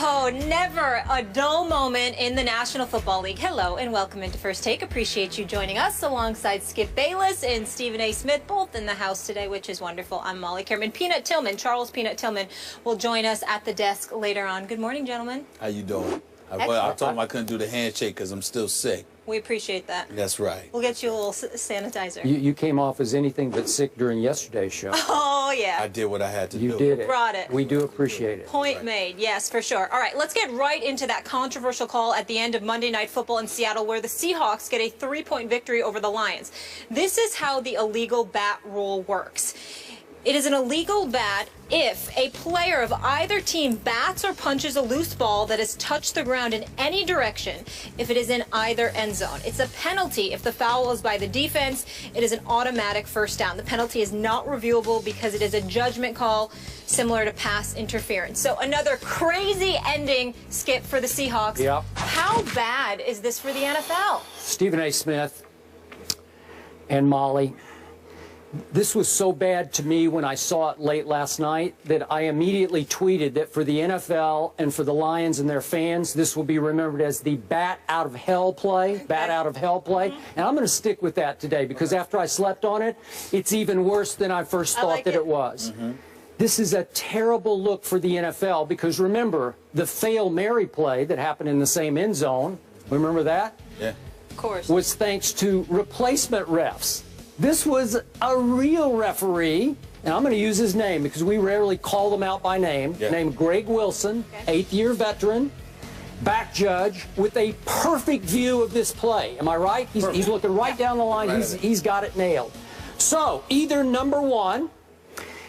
Oh, never a dull moment in the National Football League. Hello and welcome into First Take. Appreciate you joining us alongside Skip Bayless and Stephen A. Smith, both in the house today, which is wonderful. I'm Molly Kerman. Charles Peanut Tillman will join us at the desk later on. Good morning, gentlemen. How you doing? I told him I couldn't do the handshake because I'm still sick. We appreciate that. That's right. We'll get you a little sanitizer. You came off as anything but sick during yesterday's show. Oh, yeah. I did what I had to do. You did it. Brought it. We do appreciate it. Point made. Yes, for sure. All right, let's get right into that controversial call at the end of Monday Night Football in Seattle where the Seahawks get a 3-point victory over the Lions. This is how the illegal bat rule works. It is an illegal bat if a player of either team bats or punches a loose ball that has touched the ground in any direction if it is in either end zone. It's a penalty if the foul is by the defense. It is an automatic first down. The penalty is not reviewable because it is a judgment call similar to pass interference. So another crazy ending, Skip, for the Seahawks. Yep. How bad is this for the NFL? Stephen A. Smith and Molly, this was so bad to me when I saw it late last night that I immediately tweeted that for the NFL and for the Lions and their fans, this will be remembered as the bat out of hell play, bat out of hell play. And I'm going to stick with that today because after I slept on it, it's even worse than I first thought that it was. This is a terrible look for the NFL because remember, the Fail Mary play that happened in the same end zone, remember that? Yeah. Of course. Was thanks to replacement refs. This was a real referee, and I'm going to use his name because we rarely call them out by name, named Greg Wilson, 8th-year veteran, back judge, with a perfect view of this play. Am I right? He's looking right down the line. He's got it nailed. So, either number one,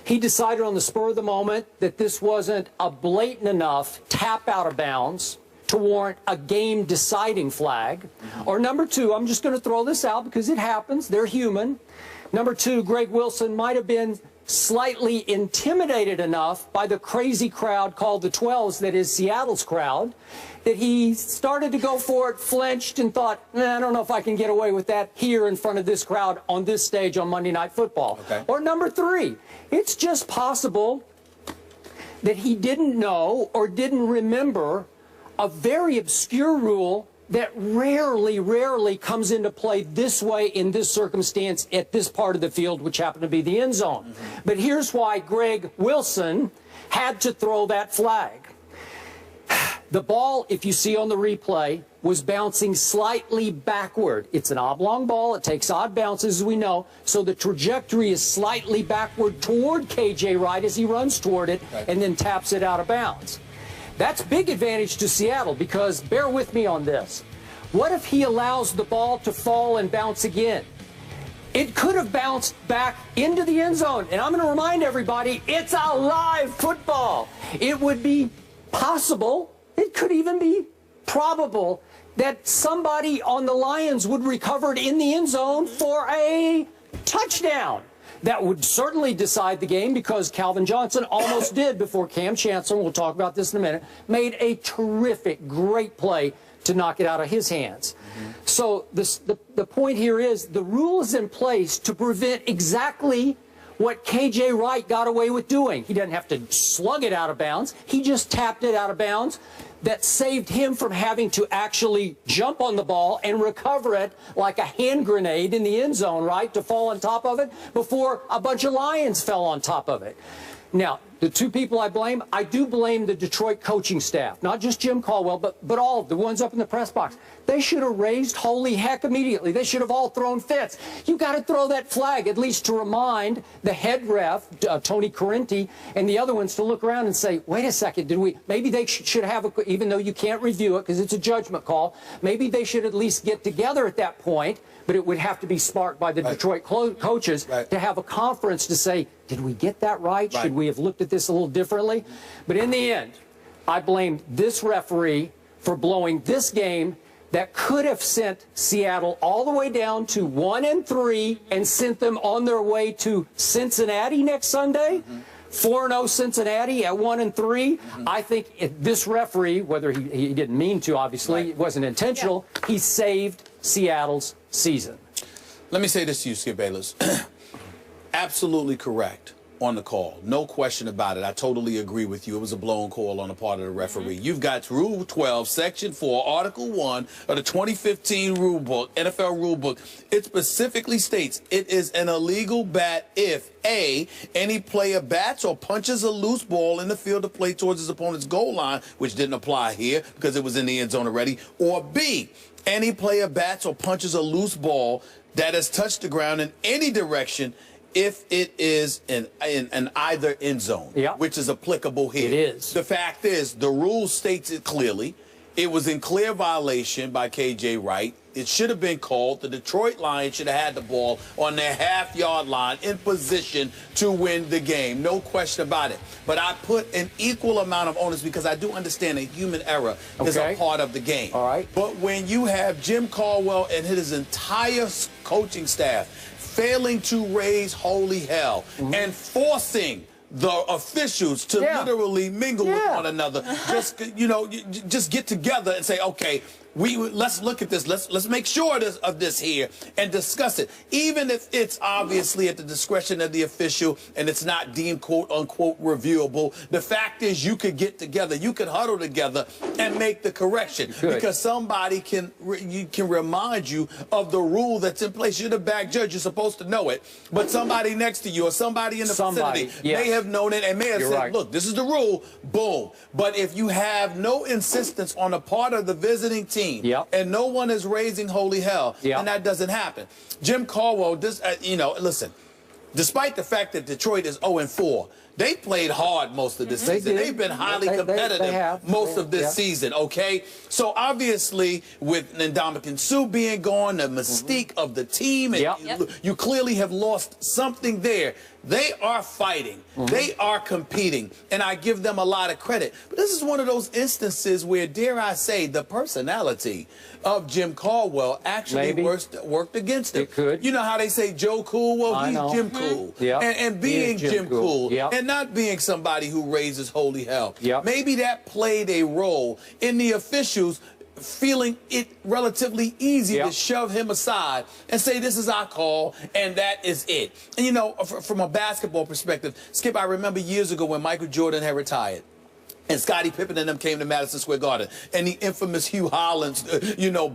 he decided on the spur of the moment that this wasn't a blatant enough tap out of bounds to warrant a game-deciding flag. Or number two, I'm just going to throw this out because it happens, they're human. Number two, Greg Wilson might have been slightly intimidated enough by the crazy crowd called the 12s, that is Seattle's crowd, that he started to go for it, flinched, and thought, I don't know if I can get away with that here in front of this crowd on this stage on Monday Night Football. Or number three, it's just possible that he didn't know or didn't remember a very obscure rule that rarely comes into play this way in this circumstance at this part of the field, which happened to be the end zone. But here's why Greg Wilson had to throw that flag. The ball, if you see on the replay, was bouncing slightly backward. It's an oblong ball. It takes odd bounces, as we know. So the trajectory is slightly backward toward KJ Wright as he runs toward it and then taps it out of bounds. That's big advantage to Seattle because, bear with me on this, what if he allows the ball to fall and bounce again? It could have bounced back into the end zone. And I'm going to remind everybody, it's a live football. It would be possible, it could even be probable, that somebody on the Lions would recover it in the end zone for a touchdown. That would certainly decide the game because Calvin Johnson almost did before Cam Chancellor, we'll talk about this in a minute, made a terrific, great play to knock it out of his hands. So the point here is the rule is in place to prevent exactly what KJ Wright got away with doing. He doesn't have to slug it out of bounds. He just tapped it out of bounds. That saved him from having to actually jump on the ball and recover it like a hand grenade in the end zone, right, to fall on top of it before a bunch of Lions fell on top of it. Now, the two people I do blame the Detroit coaching staff, not just Jim Caldwell, but all of the ones up in the press box. They should have raised holy heck immediately. They should have all thrown fits. You got to throw that flag at least to remind the head ref, Tony Correnti, and the other ones to look around and say, wait a second, maybe they should have, even though you can't review it because it's a judgment call, maybe they should at least get together at that point, but it would have to be sparked by the Detroit coaches to have a conference to say, did we get that right? Should we have looked at this a little differently? But in the end, I blame this referee for blowing this game that could have sent Seattle all the way down to 1-3 and sent them on their way to Cincinnati next Sunday. 4-0 Cincinnati at 1-3. I think this referee, whether he didn't mean to, obviously, it wasn't intentional, he saved Seattle's season. Let me say this to you, Skip Bayless. Absolutely correct. on the call. No question about it. I totally agree with you. It was a blown call on the part of the referee. You've got Rule 12, Section 4, Article 1 of the 2015 rule book, NFL rule book. It specifically states it is an illegal bat if A, any player bats or punches a loose ball in the field of play towards his opponent's goal line, which didn't apply here because it was in the end zone already, or B, any player bats or punches a loose ball that has touched the ground in any direction if it is in either end zone, which is applicable here. It is. The fact is, the rule states it clearly. It was in clear violation by K.J. Wright. It should have been called. The Detroit Lions should have had the ball on their half-yard line in position to win the game. No question about it. But I put an equal amount of onus because I do understand that human error is a part of the game. All right. But when you have Jim Caldwell and his entire coaching staff failing to raise holy hell and forcing the officials to literally mingle with one another, just get together and say, okay, let's look at this. Let's make sure of this here and discuss it. Even if it's obviously at the discretion of the official and it's not deemed quote unquote reviewable, the fact is you could get together, you could huddle together and make the correction because somebody can remind you of the rule that's in place. You're the back judge, you're supposed to know it, but somebody next to you or somebody in the vicinity may have known it and may have said, look, this is the rule, boom. But if you have no insistence on the part of the visiting team, and no one is raising holy hell, and that doesn't happen. Jim Caldwell, listen, despite the fact that Detroit is 0-4, they played hard most of this season. They've been highly competitive most of this season, okay? So obviously, with Ndamukong Suh being gone, the mystique of the team, and you clearly have lost something there. They are fighting. They are competing, and I give them a lot of credit. But this is one of those instances where, dare I say, the personality of Jim Caldwell actually worked against him. It could. You know how they say Joe Cool? Well, he's Jim Cool. And being Jim Cool and not being somebody who raises holy hell. Maybe that played a role in the officials feeling it relatively easy to shove him aside and say, this is our call, and that is it. And, you know, from a basketball perspective, Skip, I remember years ago when Michael Jordan had retired, and Scottie Pippen and them came to Madison Square Garden, and the infamous Hugh Hollins,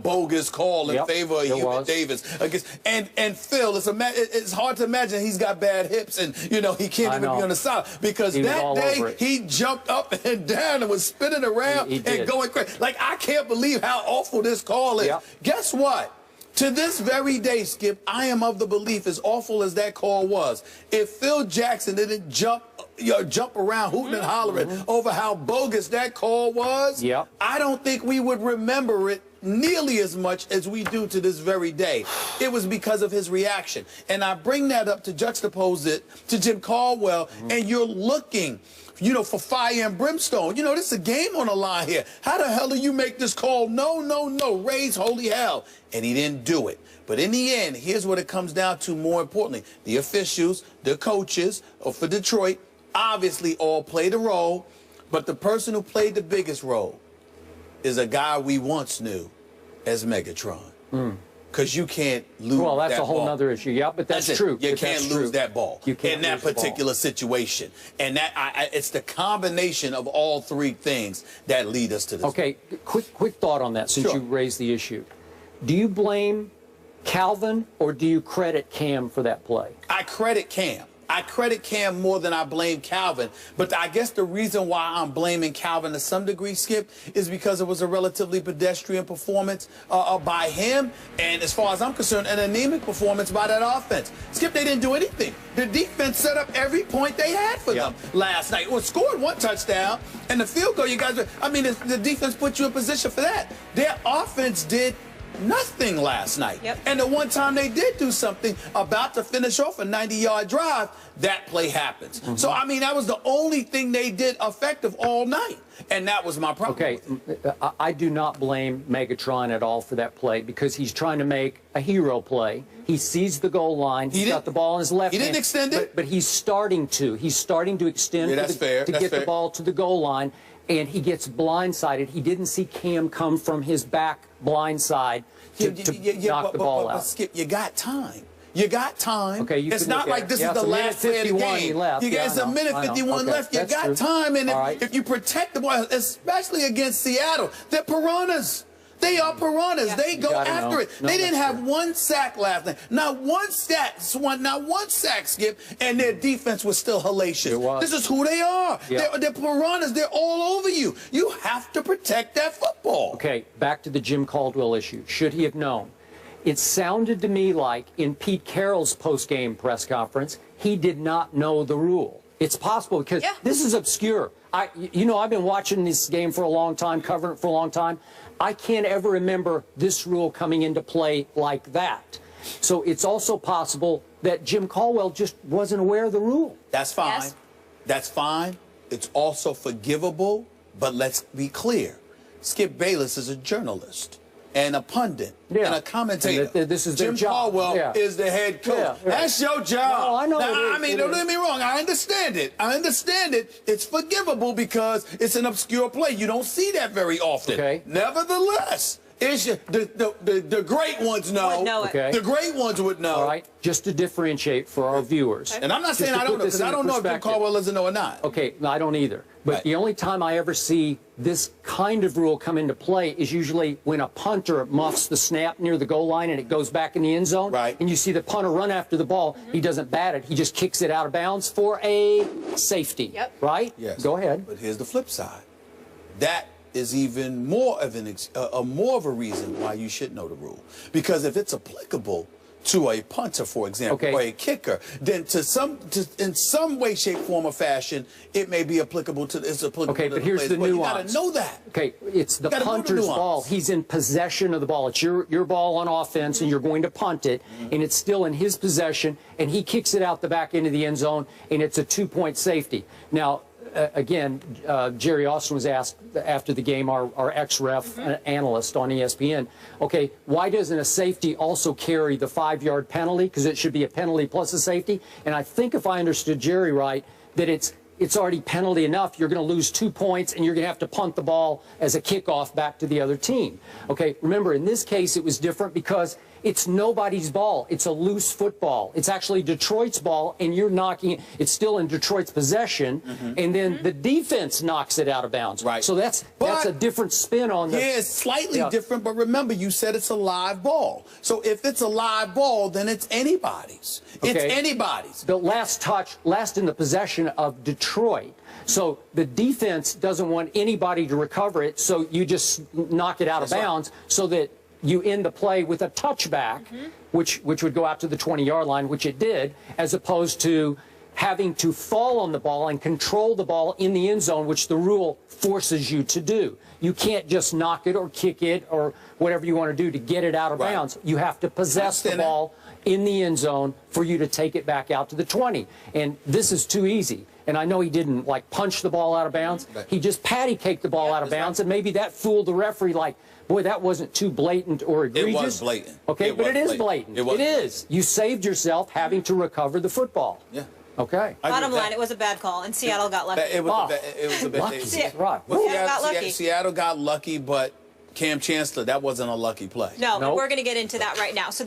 bogus call in favor of Hubert Davis. And Phil, it's hard to imagine he's got bad hips and, he can't even be on the side. Because that day, he jumped up and down and was spinning around and going crazy. Like, I can't believe how awful this call is. Guess what? To this very day, Skip, I am of the belief, as awful as that call was, if Phil Jackson didn't jump around hooting and hollering over how bogus that call was, I don't think we would remember it nearly as much as we do to this very day. It was because of his reaction. And I bring that up to juxtapose it to Jim Caldwell, and you're looking for fire and brimstone. This is a game on the line here. How the hell do you make this call? No, no, no. Raise holy hell. And he didn't do it. But in the end, here's what it comes down to more importantly. The officials, the coaches for Detroit, obviously all played a role. But the person who played the biggest role is a guy we once knew as Megatron. Because you can't lose that ball. Well, that's a whole other issue. Yeah, but that's true. You can't lose that ball in that particular situation. And it's the combination of all three things that lead us to this. Okay, quick thought on that since you raised the issue. Do you blame Calvin or do you credit Cam for that play? I credit Cam. I credit Cam more than I blame Calvin. But I guess the reason why I'm blaming Calvin to some degree, Skip, is because it was a relatively pedestrian performance by him. And as far as I'm concerned, an anemic performance by that offense. Skip, they didn't do anything. The defense set up every point they had for them last night. Well, scored one touchdown, and the field goal, you guys, the defense put you in position for that. Their offense did nothing last night. And the one time they did do something, about to finish off a 90-yard drive, that play happens. So, that was the only thing they did effective all night. And that was my problem. Okay, I do not blame Megatron at all for that play because he's trying to make a hero play. He sees the goal line. He's got the ball in his left hand. He didn't extend it? But he's starting to. He's starting to extend to get the ball to the goal line. And he gets blindsided. He didn't see Cam come from his back blind side to knock the ball out. Skip, you got time. You got time. Okay, it's not like this is the last play of the game. It's a minute 51 left. You got time, and if you protect the ball, especially against Seattle, they're piranhas. They are piranhas. Yeah. They go after it. They didn't have one sack last night. Not one sack, Skip, and their defense was still hellacious. This is who they are. Yeah. They're piranhas. They're all over you. You have to protect that football. Okay, back to the Jim Caldwell issue. Should he have known? It sounded to me like in Pete Carroll's post-game press conference, he did not know the rule. It's possible because this is obscure. You know, I've been watching this game for a long time, covering it for a long time. I can't ever remember this rule coming into play like that. So it's also possible that Jim Caldwell just wasn't aware of the rule. That's fine. Yes. That's fine. It's also forgivable, but let's be clear. Skip Bayless is a journalist and a pundit and a commentator. And this is Jim Caldwell is the head coach. That's your job. No, I know. Now, I mean, don't get me wrong. I understand it. I understand it. It's forgivable because it's an obscure play. You don't see that very often. Okay. Nevertheless, it's the great ones know. Okay. The great ones would know. All right. Just to differentiate for our viewers. And I'm not saying I don't know, because I don't know if Jim Caldwell doesn't know or not. Okay, no, I don't either. But the only time I ever see this kind of rule come into play is usually when a punter muffs the snap near the goal line and it goes back in the end zone. Right. And you see the punter run after the ball. He doesn't bat it. He just kicks it out of bounds for a safety. Yep. Right? Yes. Go ahead. But here's the flip side. That is even more of a reason why you should know the rule. Because if it's applicable to a punter, for example, or a kicker, then in some way, shape, form, or fashion, it may be applicable to but here's the nuance. You got to know that. Okay, it's the punter's ball. He's in possession of the ball. It's your ball on offense, and you're going to punt it, and it's still in his possession, and he kicks it out the back end of the end zone, and it's a 2-point safety. Now, again, Jerry Austin was asked after the game, our ex-ref analyst on ESPN, okay, why doesn't a safety also carry the 5-yard penalty? Because it should be a penalty plus a safety. And I think if I understood Jerry right, that it's already penalty enough. You're going to lose 2 points, and you're going to have to punt the ball as a kickoff back to the other team. Okay, remember, in this case, it was different because it's nobody's ball. It's a loose football. It's actually Detroit's ball, and you're knocking it. It's still in Detroit's possession, and then the defense knocks it out of bounds. Right. So that's a different spin on the... Yeah, it's slightly different, but remember, you said it's a live ball. So if it's a live ball, then it's anybody's. Okay. It's anybody's. The last touch, last in the possession of Detroit. So the defense doesn't want anybody to recover it, so you just knock it out of bounds so that you end the play with a touchback, which would go out to the 20-yard line, which it did, as opposed to having to fall on the ball and control the ball in the end zone, which the rule forces you to do. You can't just knock it or kick it or whatever you want to do to get it out of bounds. You have to possess the ball in the end zone for you to take it back out to the 20. And this is too easy. And I know he didn't, like, punch the ball out of bounds. He just patty-caked the ball out of bounds, and maybe that fooled the referee, like, boy, that wasn't too blatant or egregious. It was blatant. Okay, but it is blatant. It is. You saved yourself having to recover the football. Yeah. Okay. Bottom line, it was a bad call, and Seattle got lucky. It was a bad lucky. Seattle got lucky, but Cam Chancellor, that wasn't a lucky play. No, we're going to get into that right now. So the